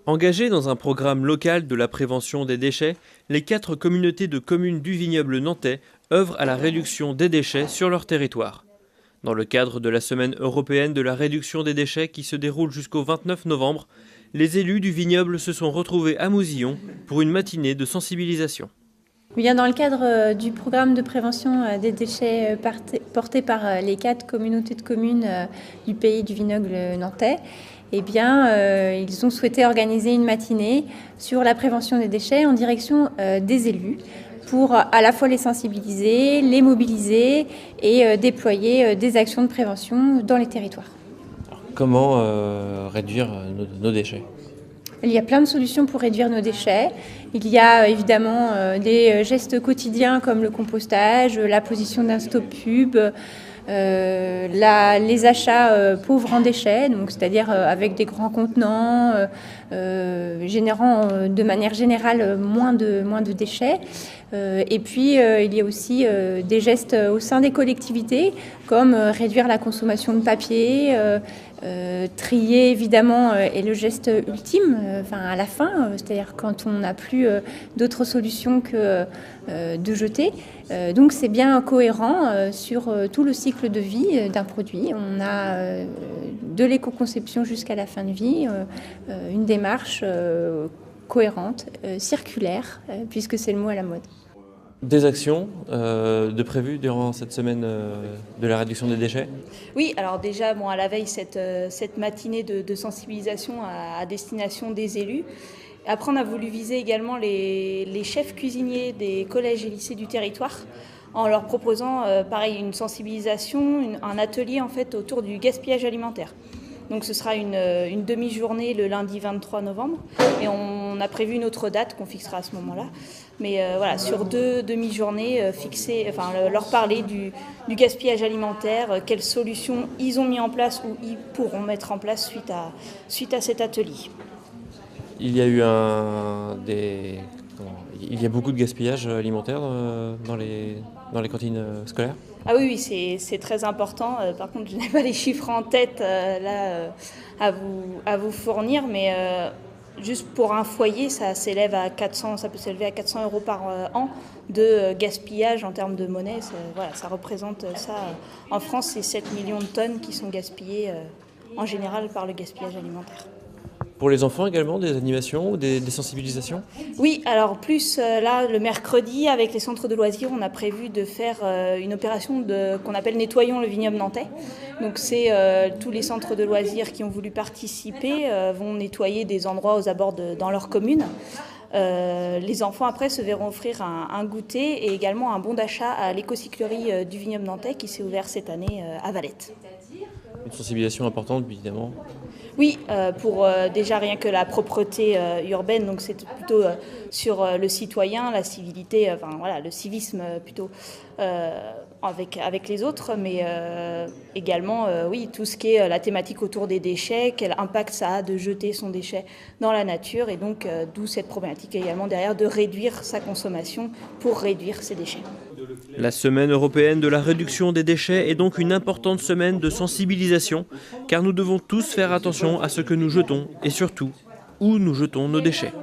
Engagées dans un programme local de la prévention des déchets, les 4 communautés de communes du vignoble nantais œuvrent à la réduction des déchets sur leur territoire. Dans le cadre de la Semaine européenne de la réduction des déchets qui se déroule jusqu'au 29 novembre, les élus du vignoble se sont retrouvés à Mousillon pour une matinée de sensibilisation. Bien, dans le cadre du programme de prévention des déchets porté par les 4 communautés de communes du pays du vignoble nantais, ils ont souhaité organiser une matinée sur la prévention des déchets en direction des élus pour à la fois les sensibiliser, les mobiliser et déployer des actions de prévention dans les territoires. Alors, comment réduire nos déchets ? Il y a plein de solutions pour réduire nos déchets. Il y a évidemment des gestes quotidiens comme le compostage, la position d'un stop-pub, les achats pauvres en déchets, donc c'est-à-dire avec des grands contenants, générant de manière générale moins de déchets. Et puis il y a aussi des gestes au sein des collectivités, comme réduire la consommation de papier, trier évidemment est le geste ultime, à la fin, c'est-à-dire quand on n'a plus d'autres solutions que de jeter. Donc c'est bien cohérent sur tout le cycle de vie d'un produit. On a de l'éco-conception jusqu'à la fin de vie, une démarche cohérente, circulaire, puisque c'est le mot à la mode. Des actions de prévues durant cette semaine de la réduction des déchets ? Oui, alors déjà, à la veille, cette matinée de sensibilisation à destination des élus. Après, on a voulu viser également les chefs cuisiniers des collèges et lycées du territoire en leur proposant, une sensibilisation, un atelier en fait autour du gaspillage alimentaire. Donc ce sera une demi-journée le lundi 23 novembre et on a prévu une autre date qu'on fixera à ce moment-là. Mais sur 2 demi-journées leur parler du gaspillage alimentaire, quelles solutions ils ont mis en place ou ils pourront mettre en place suite à cet atelier. Il y a eu il y a beaucoup de gaspillage alimentaire dans les cantines scolaires ? Ah oui, c'est très important. Par contre, je n'ai pas les chiffres en tête à vous fournir, mais juste pour un foyer, ça peut s'élever à 400 € par an de gaspillage en termes de monnaie. Ça représente ça. En France, c'est 7 millions de tonnes qui sont gaspillées en général par le gaspillage alimentaire. Pour les enfants également, des animations ou des sensibilisations ? Oui, alors le mercredi, avec les centres de loisirs, on a prévu de faire une opération qu'on appelle Nettoyons le vignoble nantais. Donc c'est tous les centres de loisirs qui ont voulu participer vont nettoyer des endroits aux abords dans leur commune. Les enfants après se verront offrir un goûter et également un bon d'achat à l'écocyclerie du vignoble nantais qui s'est ouvert cette année à Valette. Une sensibilisation importante, évidemment. Oui, pour déjà rien que la propreté urbaine, donc c'est plutôt sur le citoyen, la civilité, le civisme plutôt avec les autres, mais également tout ce qui est la thématique autour des déchets, quel impact ça a de jeter son déchet dans la nature et donc d'où cette problématique également derrière de réduire sa consommation pour réduire ses déchets. La Semaine européenne de la réduction des déchets est donc une importante semaine de sensibilisation, car nous devons tous faire attention à ce que nous jetons et surtout où nous jetons nos déchets.